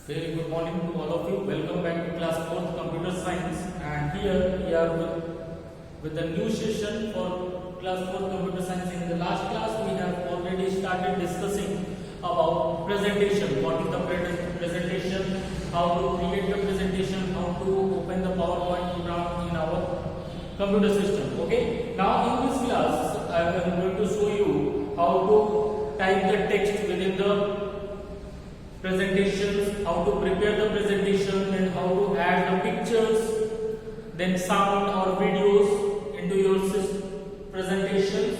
Very good morning to all of you. Welcome back to class 4th Computer Science, and here we are with a new session for class 4th Computer Science. In the last class we have already started discussing about presentation. What is the presentation, how to create the presentation, how to open the PowerPoint program in our computer system. Okay, now in this class I am going to show you how to type the text within the presentations, how to prepare the presentation, then how to add the pictures, then sound or videos into your presentations,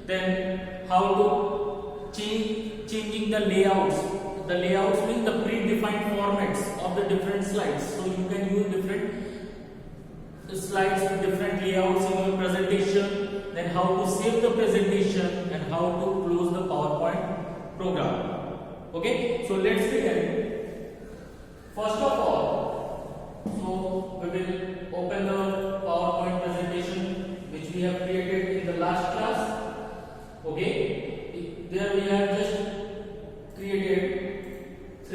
then how to changing the layouts. The layouts mean the predefined formats of the different slides, so you can use different slides with different layouts in your presentation, then how to save the presentation and how to close the PowerPoint program. Okay, so let's begin. First of all, so we will open the PowerPoint presentation which we have created in the last class. Okay, there we have just created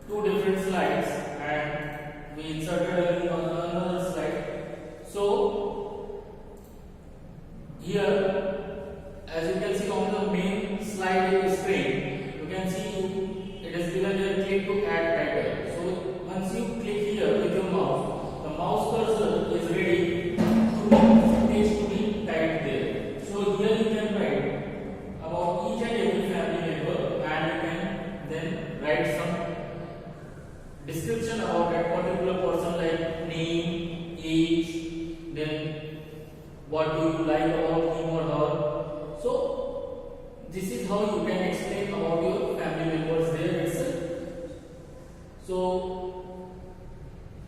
two different slides, and we inserted a link on another slide. So here, as you can see on the main slide screen, you can see it is given here click to add title. So once you click here with your mouse, the mouse cursor is ready to text to be typed there. So here you can write about each and every family member, and you can then write some description about that particular person, like name, age, then what do you like about him or her. So this is how you can explain about your family members there itself. So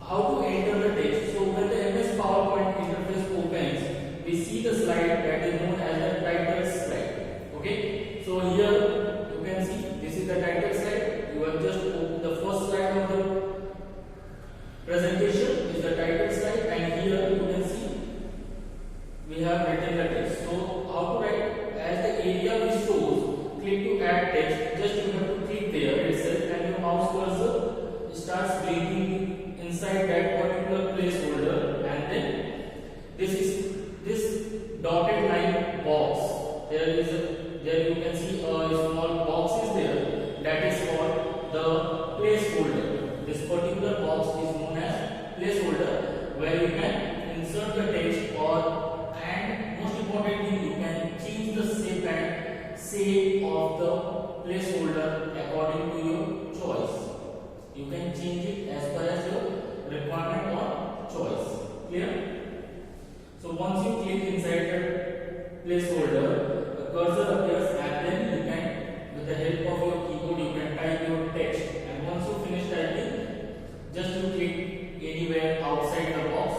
how to enter the text? So when the MS PowerPoint interface opens, we see the slide that is known as the title slide. Okay, so here you can see this is the title slide. You have just opened the first slide of the presentation is the title slide, and here you can see we have written the text. So how to write? As the area which shows click to add text, just you have to click there itself, and your mouse cursor starts blinking inside that particular placeholder, and then this dotted line box. There you can see a small box is there, that is called the placeholder. This particular box is known as placeholder, where you can insert the text, and most importantly you can change the shape of the placeholder according to your choice. You can change it as per as your requirement or choice. Clear? So once you click inside the placeholder, the cursor appears, and then you can, with the help of your keyboard, you can type your text. And once you finish typing, just you click anywhere outside the box,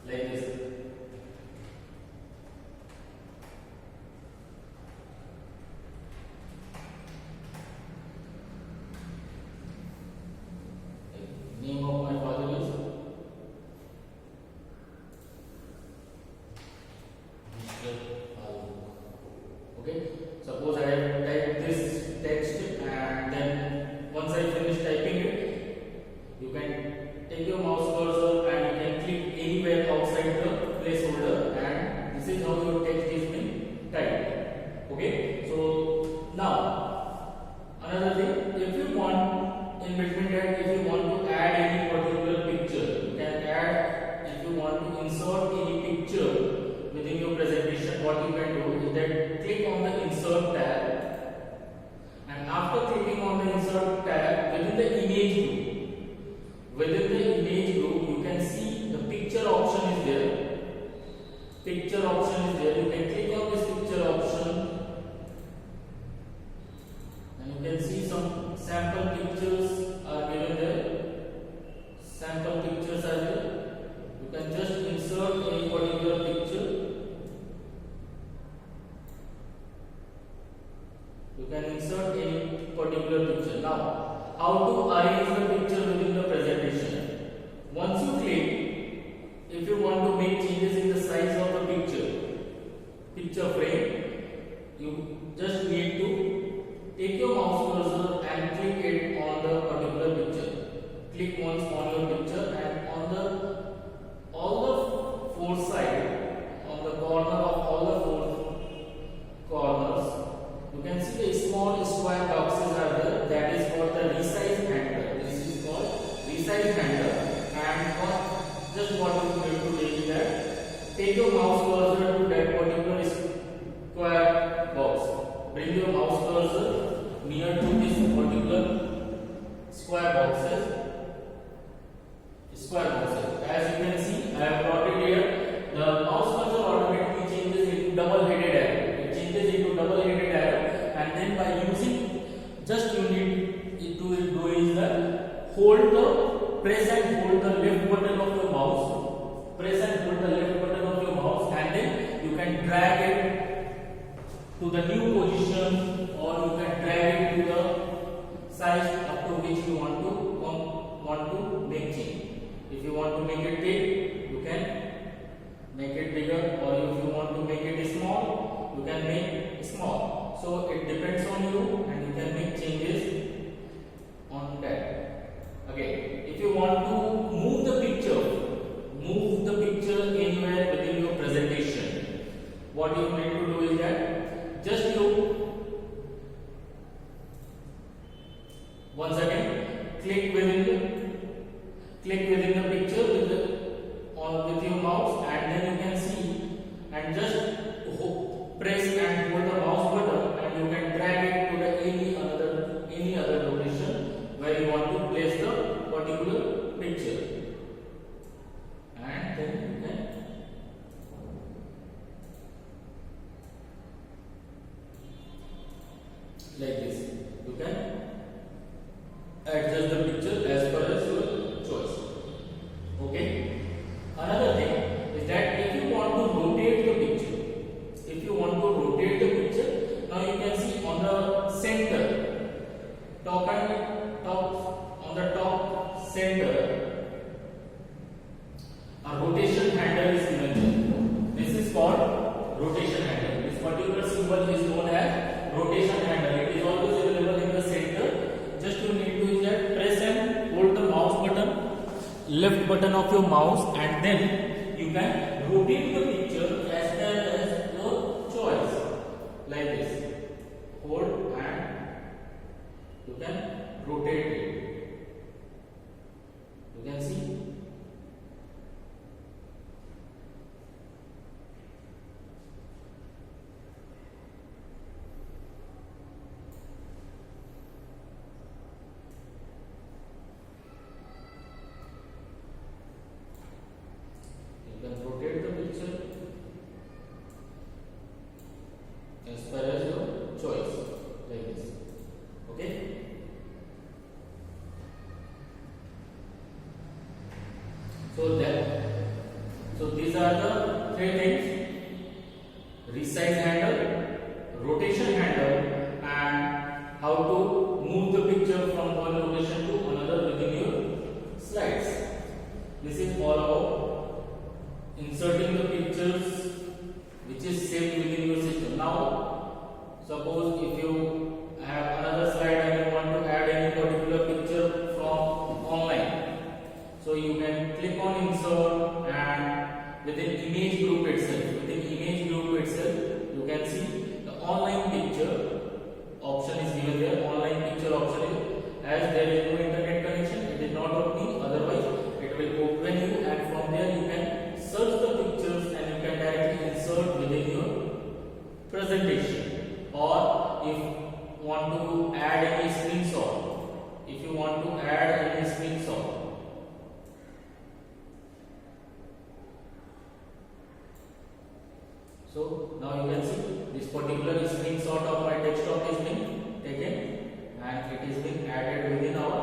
like this. Name of my father is Mr. Alok. Okay, suppose I have typed this text, and then once I finish typing it, you can take your mouse cursor and you can click anywhere outside the placeholder, and this is how your text is being typed. Okay, so now another thing, if you want, in between that, if you want to add any particular picture, you can add. If you want to insert any picture within your presentation, what you can do is that click on the insert tab, and after clicking on the insert tab, within the image group you can see the picture option is there. Picture option is there. You can click on this picture option, and you can see some sample pictures are given there. Sample pictures are there. You can just insert any particular picture. You can insert any particular picture. Now, how to arrange the picture within the presentation? Once you click, if you want to make changes in the size of the picture frame, you just need to take your bring your mouse cursor near to this particular square boxes. As you can see, I have brought it here. The mouse cursor automatically changes into double-headed arrow. It changes into double-headed arrow, and then by using, just you need to do is that press and hold the left button of your mouse. Press and hold the left button of your mouse, and then you can drag it to the new position, or you can drag it to the size up to which you want to make change. If you want to make it big, you can make it bigger, or if you want to make it small, you can make it small. So it depends on you, and you can make changes on that. Okay, if you want to move the picture anywhere within your presentation, what you need to do is that just you once again click within the picture with your mouse, and then you can see, and just press and hold the mouse button, and you can drag it to the any other location where you want to place the particular picture, and then you can like this. You can adjust the picture as per as your choice. Okay. Another thing is that if you want to rotate the picture, now you can see on the center, on the top center, a rotation handle is given. This is called rotation handle. This particular symbol is known as rotation handle. It is always available in the center. Just you need to press and hold the mouse button, left button of your mouse, and then you can rotate the picture as per as your choice, like this. Hold and you can rotate it. You can see. You can rotate the picture as per as your choice, like this. Okay. So these are the three things: resize handle, rotation handle, and how to move the picture from one location to another within your slides. This is all about inserting the pictures which is saved within your system. Now, suppose if you have another slide and you want to add any particular picture from online, so you can click on insert, and within image group itself, you can see the online picture option is given there. Online picture option is, as there is no internet connection, it is not opening. Otherwise, it will open you, and from there you can search the pictures and you can directly insert within your presentation. Or if you want to add any screenshot, so now you can see this particular screenshot of my desktop is being taken, and it is being added within our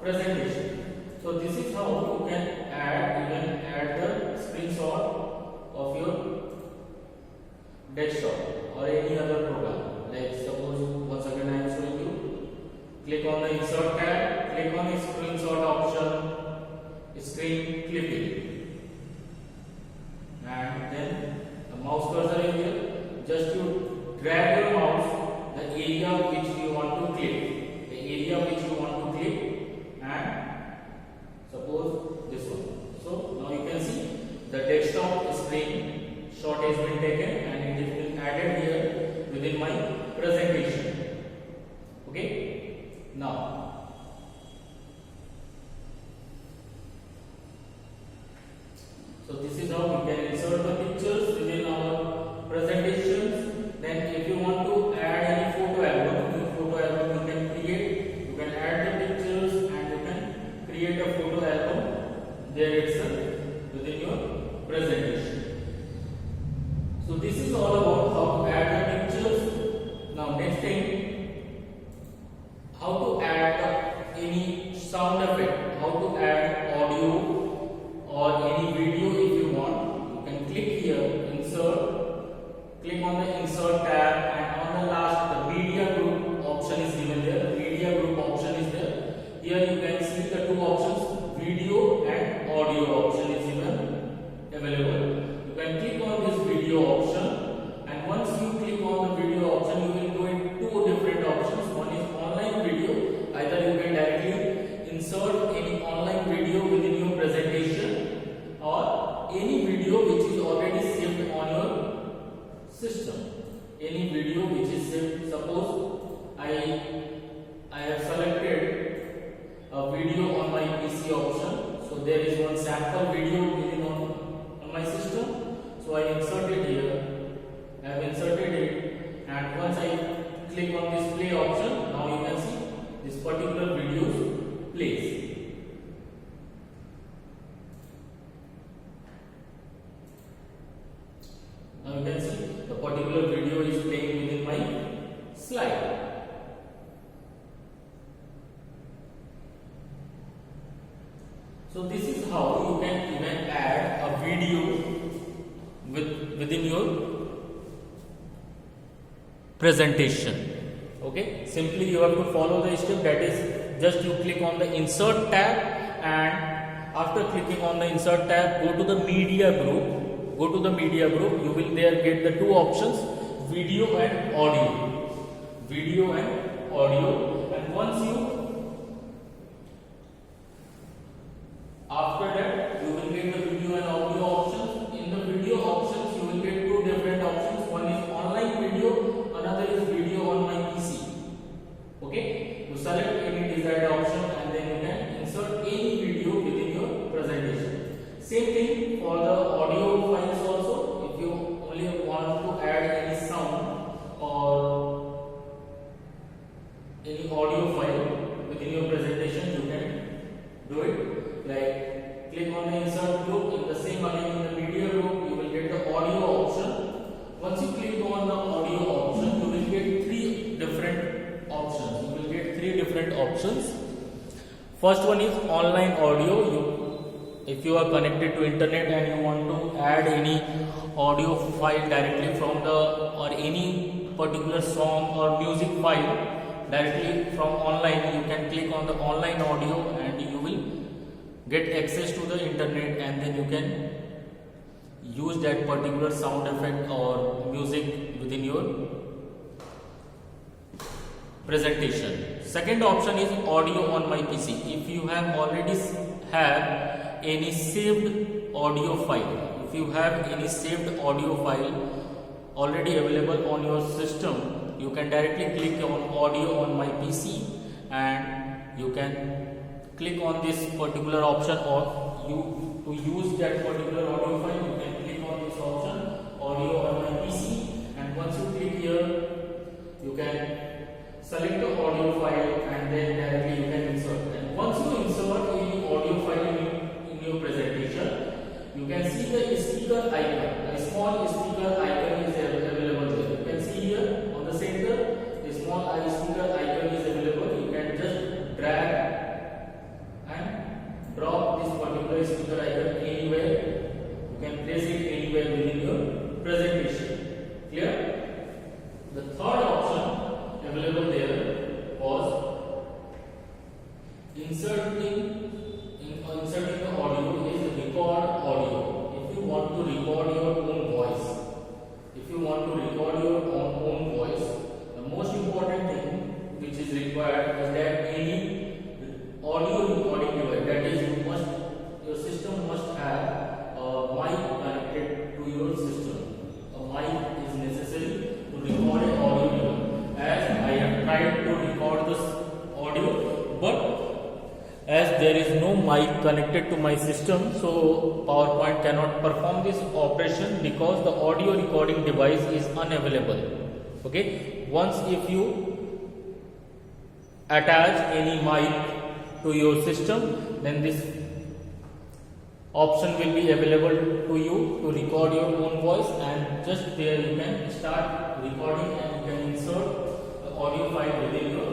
presentation. So this is how you can add the screenshot of your desktop or any other program. Like suppose once again I am showing you. Click on the insert tab, click on the screenshot option, screen clipping, and then the mouse cursor is here. Just you drag your mouse the area which you want to click, and suppose this one. So now you can see the desktop screen shot has been taken, and it is been added here within my presentation. Okay. Now so this is how we can insert the pictures within our presentations. Then if you want to add any is all about how to add the pictures. Now next thing, how to add any sound effect, how to add audio or any video if you want. You can click here, insert, click on the insert tab, and on the last the media group option is given there. Media group option is there. Here you can see the two options, video and audio option is given available. You can click on this video option, and once you click on the video option, you will go in two different options. One is online video. Either you can directly insert any online video within your presentation, or any video which is already saved on your system. Any video which is saved. Suppose I have selected a video on my PC option. So there is one sample video within on my system. So I inserted here. I have inserted it, and once I click on this play option, now you can see this particular video plays. Now you can see the particular video is playing within my slide. So this is how you can even add a video within your presentation. Okay, simply you have to follow the step, that is just you click on the insert tab, and after clicking on the insert tab, go to the media group. Go to the media group, you will there get the two options, video and audio. Video and audio, and once you after that you will get the video and audio options. In the video options you will get two different options. One is online video, another is video on my PC. Okay, you select any desired option and then you can insert any video within your presentation. Same thing for the audio files also. If you only want to add any sound or any audio file within your presentation, you can do it. Like click on the insert group, in the same again in the media group you will get the audio option. Once you click on the audio option, you will get three different options. You will get three different options. First one is online audio. If you are connected to internet and you want to add any audio file directly from the or any particular song or music file directly from online, you can click on the online audio and you will get access to the internet, and then you can use that particular sound effect or music within your presentation. Second option is audio on my PC. If you have already have any saved audio file, if you have any saved audio file already available on your system, you can directly click on audio on my PC and you can click on this particular option, or you to use that particular audio file you can click on this option, audio on my PC, and once you click here you can select the audio file and then directly you can insert. And once you insert any audio file in your presentation, you can see the speaker icon. A small speaker icon is available there. You can see here on the center, a small speaker icon is available. You can just drag and drop this particular speaker icon anywhere. You can place it anywhere within your presentation. Clear? The third option available there was inserting the audio is record audio. If you want to record your own voice, own voice, the most important thing which is required is that any audio recording device, that is your system must have a mic connected to your system. A mic is necessary to record an audio. As I have tried to record this audio, but as there is no mic connected to my system, so PowerPoint cannot perform this operation because the audio recording device is unavailable. Okay, once if you attach any mic to your system, then this option will be available to you to record your own voice, and just there you can start recording and you can insert the audio file within your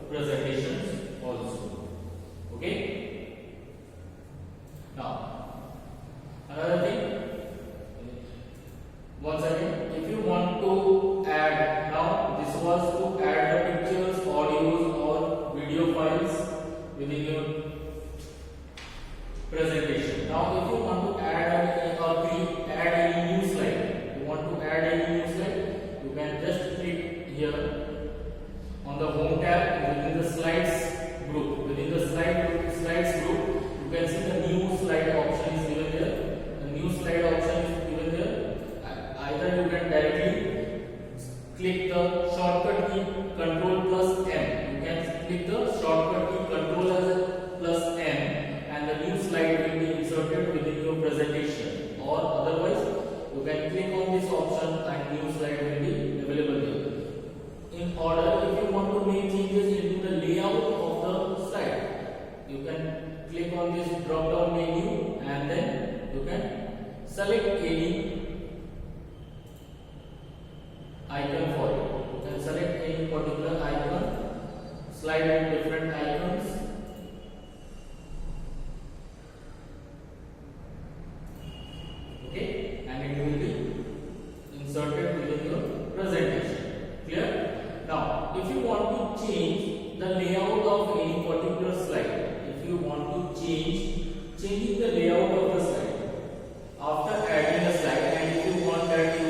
presentations also. Okay. Now another thing, once again, if you want to add, now this was to add the pictures, audios or video files within your presentation. Now if you want to add add any new slide, you want to add any new slide, you can just click here on the home tab within the slides group. Within the slides group, you can see the new slide option is given there. The new slide option is given there. Either you can directly click the shortcut key Control plus M. You can click the shortcut key Control plus M, and the new slide will be inserted within your presentation. Or otherwise, you can click on this option and new slide will be available here. In order, if you want to make changes into the layout of the slide, you can click on this drop down menu and then you can select any icon for it. You can select any particular icon, slide in different icons. Okay, and it will be inserted within your presentation. Clear? Now, if you want to change the layout of any particular slide, if you want to changing the layout of the slide after adding a slide, and if you want that you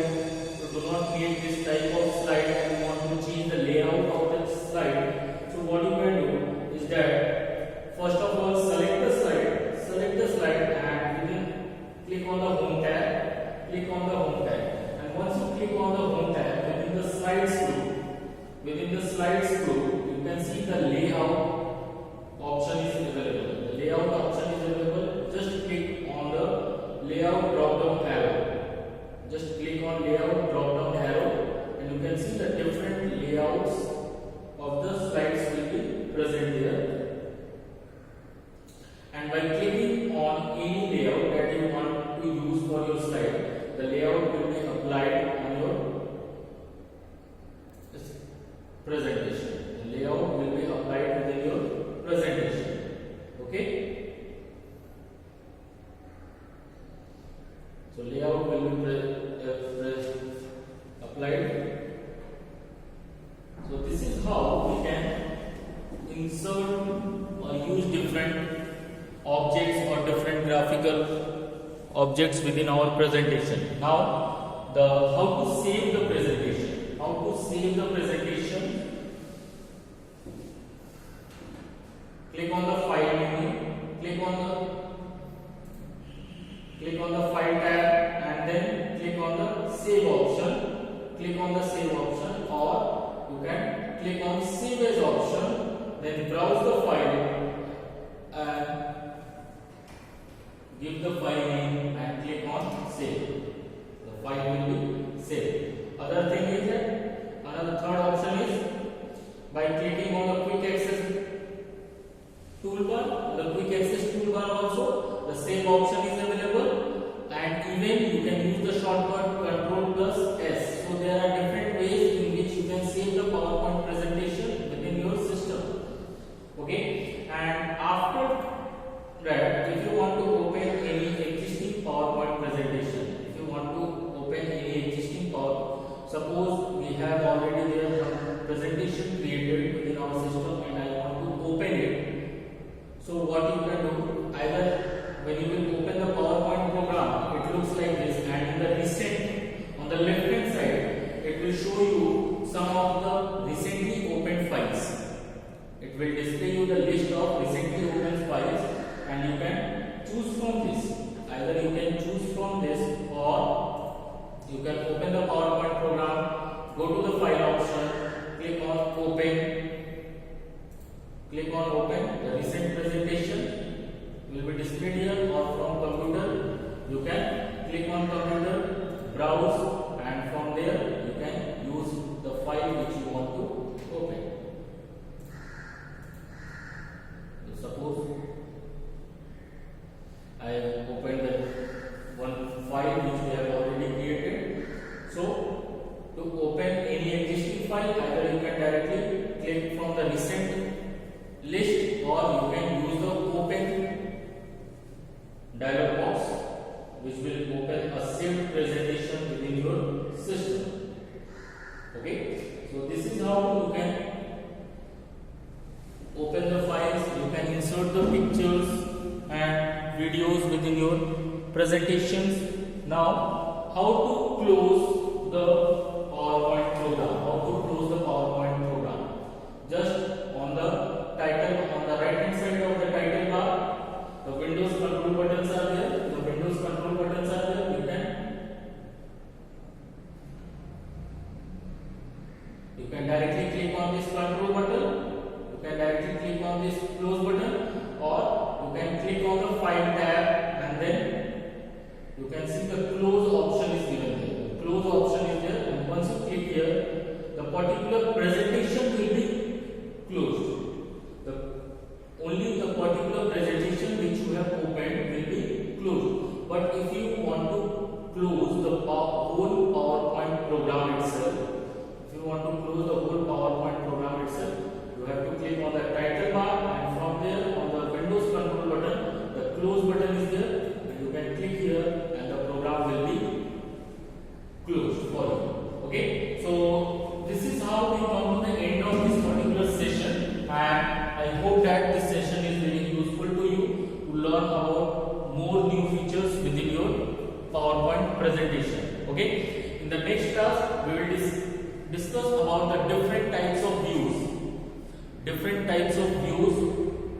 do not create this type of slide and you want to change the layout of the slide, so what you can do is that first of all select the slide and you can click on the home tab, and once you click on the home tab within the slides group, you can see the layout option is available. The layout option is available. Just click on the layout drop down arrow. Just click on layout drop down arrow and you can see the different layouts of the slides will be present there. And by clicking on any layout that you want to use for your slide, the layout will be applied on your presentation. The layout will be applied within your presentation. Okay. So layout will be applied. So this is how we can insert or use different objects or different graphical objects within our presentation. Now, how to save the presentation. How to save the presentation? Click on the file menu. Click on the file tab and then click on the save option. Click on the save option, or you can click on save as option. Then browse the file and give the file name and click on save. The file will be saved. Other thing is that third option is by clicking on the quick access toolbar. The quick access toolbar also the same option is available, and even you can use the shortcut Control plus S. So there are different ways in which you can save the PowerPoint presentation within your system. Okay, and after that, if you want to open any existing PowerPoint presentation, suppose we have already there some presentation created within our system and I want to open it. So what you can do, either when you will open the PowerPoint program, it looks like this, and in the recent on the left hand side, it will show you some of the recently opened files. It will display you the list of recently opened files, and you can choose from this. Either you can choose from this, or you can open the PowerPoint program, go to the file option, click on open, the recent presentation will be displayed here, or from computer you can click on computer, browse, and from there you can use the file which you want to open. So suppose I have opened to open any existing file, either you can directly click from the recent list or you can use the open dialog box which will open a saved presentation within your system. Okay, so this is how you can open the files, you can insert the pictures and videos within your presentations. Now, how to close the PowerPoint program? How to close the PowerPoint program? Just on the title, on the right hand side of the title bar, the Windows control buttons are there. The Windows control buttons are there. You can directly click on this control button. You can directly click on this close button, or you can click on the file tab and then you can see the close option is given here. The close option is there, and once you click here, the particular presentation will be closed. Only the particular presentation which you have opened will be closed. But if you want to close the whole PowerPoint program itself, if you want to close the whole PowerPoint program itself, you have to click on the title bar, and from there on the Windows control button, the close button is there, and you can click here and the program will be closed for you. Okay, so this is how we come to the end of this particular session, and I hope that this session is very useful to you to learn about more new features within your PowerPoint presentation. Okay, in the next class we will discuss about the different types of views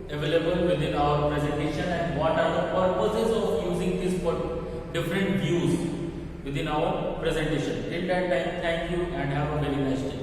available within our presentation and what are the purposes of using these different views within our presentation. Till that time, thank you and have a very nice day.